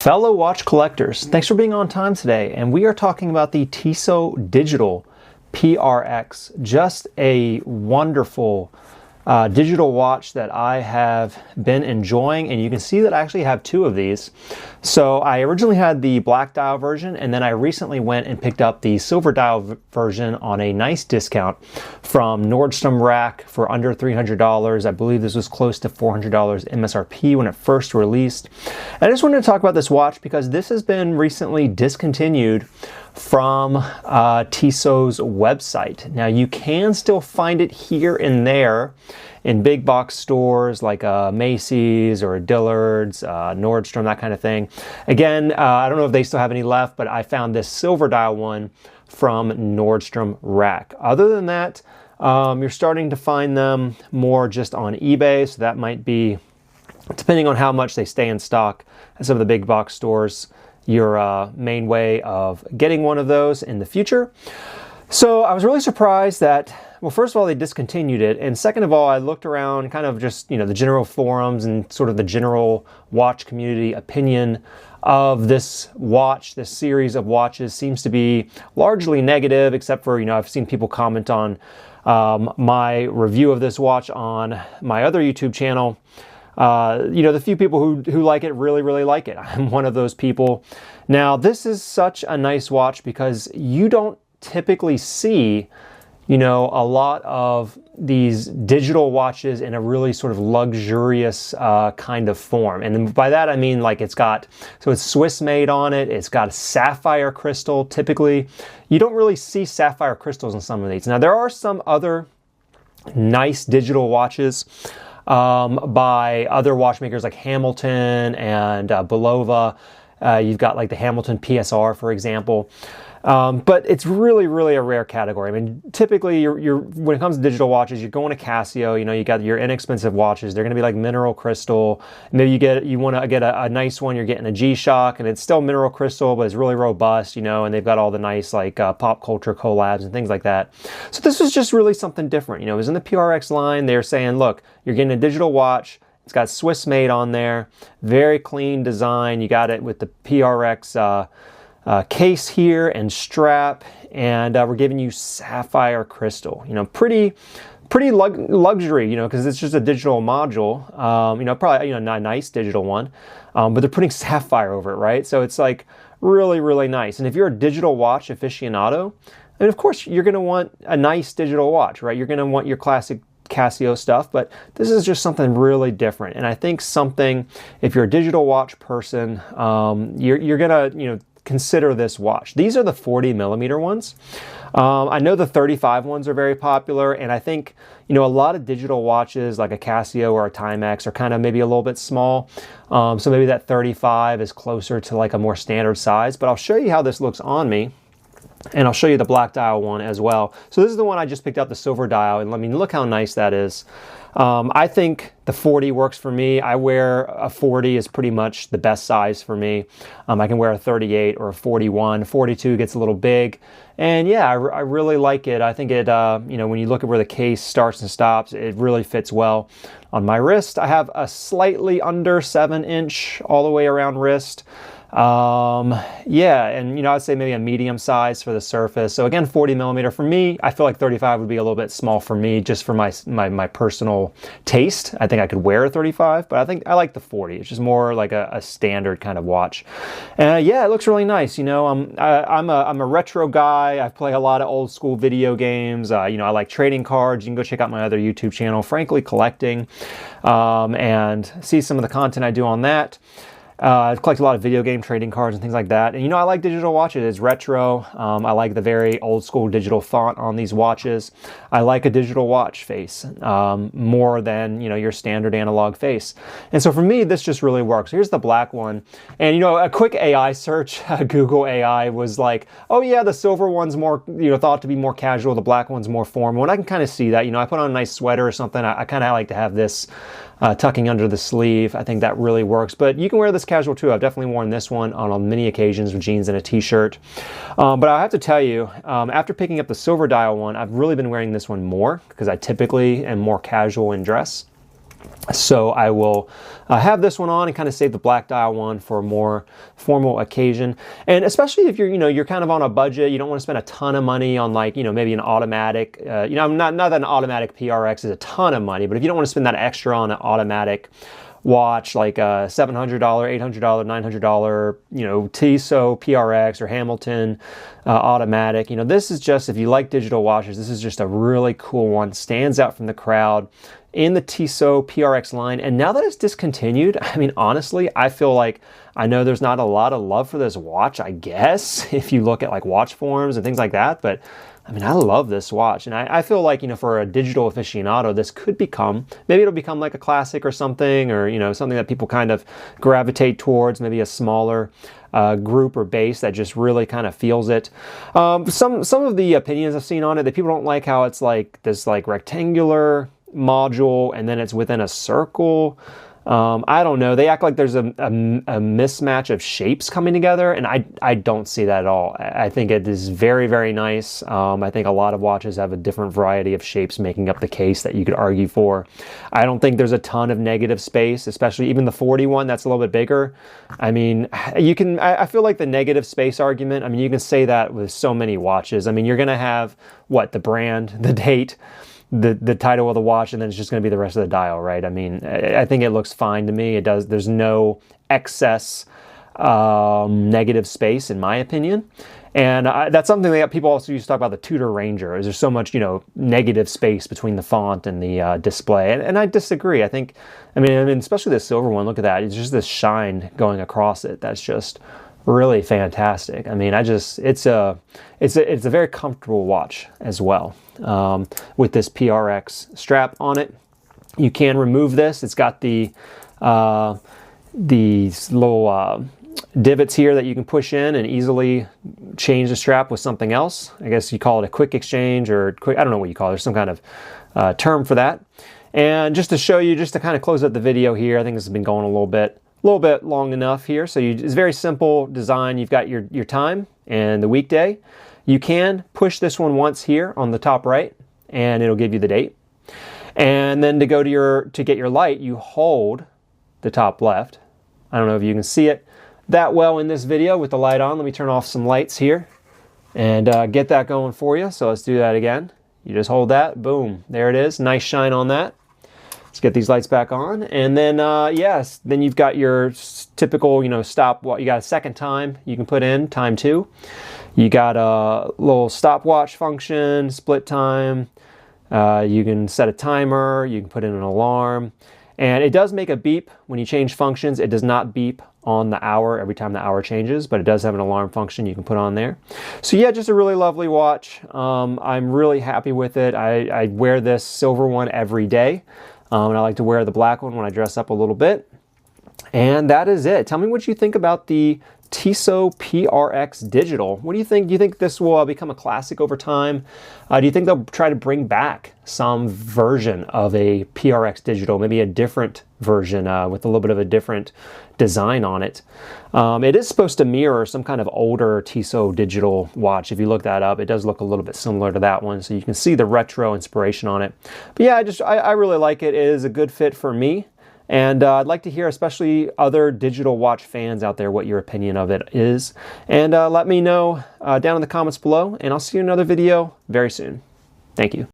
Fellow watch collectors, thanks for being on time today, and we are talking about the Tissot Digital PRX. Just a wonderful digital watch that I have been enjoying, and you can see that I actually have two of these. So I originally had the black dial version, and then I recently went and picked up the silver dial version on a nice discount from Nordstrom Rack for under $300. I believe this was close to $400 MSRP when it first released. And I just wanted to talk about this watch because this has been recently discontinued from Tissot's website. Now you can still find it here and there in big box stores like Macy's or Dillard's, Nordstrom, that kind of thing. Again, I don't know if they still have any left, but I found this silver dial one from Nordstrom Rack. Other than that, you're starting to find them more just on eBay, so that might be, depending on how much they stay in stock at some of the big box stores, your main way of getting one of those in the future. So I was really surprised that, well, first of all, they discontinued it, and second of all, I looked around kind of just, the general forums and sort of the general watch community opinion of this watch. This series of watches seems to be largely negative, except for, I've seen people comment on my review of this watch on my other YouTube channel. The few people who like it really like it. I'm one of those people. Now, this is such a nice watch because you don't typically see, a lot of these digital watches in a really sort of luxurious kind of form. And by that I mean like it's Swiss made on it. It's got a sapphire crystal. Typically, you don't really see sapphire crystals in some of these. Now, there are some other nice digital watches by other watchmakers like Hamilton and Bulova. You've got like the Hamilton PSR, for example. But it's really a rare category. I mean, typically you're when it comes to digital watches, you're going to Casio, you got your inexpensive watches. They're going to be like mineral crystal. Maybe you want to get a nice one, you're getting a G-Shock and it's still mineral crystal, but it's really robust, and they've got all the nice like pop culture collabs and things like that. So this was just really something different. It was in the PRX line. They're saying, look, you're getting a digital watch. It's got Swiss made on there. Very clean design. You got it with the PRX case here and strap, and we're giving you sapphire crystal. Pretty luxury, because it's just a digital module. Probably a nice digital one, but they're putting sapphire over it, right? So it's like really nice. And if you're a digital watch aficionado, then of course you're going to want a nice digital watch, right? You're going to want your classic Casio stuff, but this is just something really different. And I think if you're a digital watch person, you're gonna consider this watch. These are the 40 millimeter ones. I know the 35 ones are very popular, and I think a lot of digital watches like a Casio or a Timex are kind of maybe a little bit small. So maybe that 35 is closer to like a more standard size. But I'll show you how this looks on me. And I'll show you the black dial one as well. So this is the one I just picked up, the silver dial, and look how nice that is. I think the 40 works for me. I wear a 40 is pretty much the best size for me. I can wear a 38 or a 41. 42 gets a little big. And yeah, I really like it. I think it, when you look at where the case starts and stops, it really fits well on my wrist. I have a slightly under 7-inch all the way around wrist. Yeah, and I'd say maybe a medium size for the surface. So again, 40 millimeter for me. I feel like 35 would be a little bit small for me, just for my personal taste. I think I could wear a 35, but I think I like the 40. It's just more like a standard kind of watch. Yeah, it looks really nice. I'm a retro guy. I play a lot of old school video games. I like trading cards. You can go check out my other YouTube channel, Frankly Collecting, and see some of the content I do on that. I collect a lot of video game trading cards and things like that. And I like digital watches. It's retro. I like the very old school digital font on these watches. I like a digital watch face more than your standard analog face. And so for me, this just really works. Here's the black one. And a quick AI search, Google AI was like, oh yeah, the silver one's more thought to be more casual. The black one's more formal. And I can kind of see that. I put on a nice sweater or something. I kind of like to have this tucking under the sleeve. I think that really works. But you can wear this casual too. I've definitely worn this one on many occasions with jeans and a t-shirt. But I have to tell you, after picking up the silver dial one, I've really been wearing this one more because I typically am more casual in dress. So I will have this one on and kind of save the black dial one for a more formal occasion. And especially if you're, you're kind of on a budget, you don't want to spend a ton of money on like, maybe an automatic, not that an automatic PRX is a ton of money, but if you don't want to spend that extra on an automatic watch, like a $700, $800, $900, Tissot PRX or Hamilton automatic, this is just, if you like digital watches, this is just a really cool one. Stands out from the crowd in the Tissot PRX line. And now that it's discontinued, I mean, honestly, I feel like, I know there's not a lot of love for this watch, I guess, if you look at like watch forums and things like that, but I mean, I love this watch. And I feel like, for a digital aficionado, this could become, maybe it'll become like a classic or something, or, something that people kind of gravitate towards, maybe a smaller group or base that just really kind of feels it. Some of the opinions I've seen on it, that people don't like how it's like this like rectangular module and then it's within a circle. I don't know. They act like there's a mismatch of shapes coming together, and I don't see that at all. I think it is very, very nice. I think a lot of watches have a different variety of shapes making up the case that you could argue for. I don't think there's a ton of negative space, especially even the 41 that's a little bit bigger. I mean, I feel like the negative space argument, I mean, you can say that with so many watches. I mean, you're going to have the brand, the date, the title of the watch, and then it's just going to be the rest of the dial, right? I mean, I think it looks fine to me. There's no excess negative space, in my opinion. And that's something that people also used to talk about the Tudor Ranger, is there's so much, negative space between the font and the display. And I disagree. I mean, especially the silver one, look at that. It's just this shine going across it. That's just really fantastic. I mean, it's a very comfortable watch as well, with this PRX strap on it. You can remove this. It's got these little divots here that you can push in and easily change the strap with something else. I guess you call it a quick exchange, or quick, I don't know what you call it. There's some kind of term for that. And just to show you, just to kind of close out the video here, I think this has been going a little bit long enough here. So it's very simple design. You've got your time and the weekday. You can push this one once here on the top right, and it'll give you the date. And then to get your light, you hold the top left. I don't know if you can see it that well in this video with the light on. Let me turn off some lights here and get that going for you. So let's do that again. You just hold that, boom, there it is. Nice shine on that. Let's get these lights back on, and then yes, then you've got your typical, stop. You got a second time you can put in, time 2. You got a little stopwatch function, split time. You can set a timer. You can put in an alarm, and it does make a beep when you change functions. It does not beep on the hour every time the hour changes, but it does have an alarm function you can put on there. So yeah, just a really lovely watch. I'm really happy with it. I wear this silver one every day. And I like to wear the black one when I dress up a little bit. And that is it. Tell me what you think about the Tissot PRX Digital. What do you think? Do you think this will become a classic over time? Do you think they'll try to bring back some version of a PRX Digital, maybe a different version with a little bit of a different design on it? It is supposed to mirror some kind of older Tissot digital watch. If you look that up, it does look a little bit similar to that one, so you can see the retro inspiration on it. But yeah, I really like it. It is a good fit for me. And I'd like to hear, especially other digital watch fans out there, what your opinion of it is. And let me know down in the comments below, and I'll see you in another video very soon. Thank you.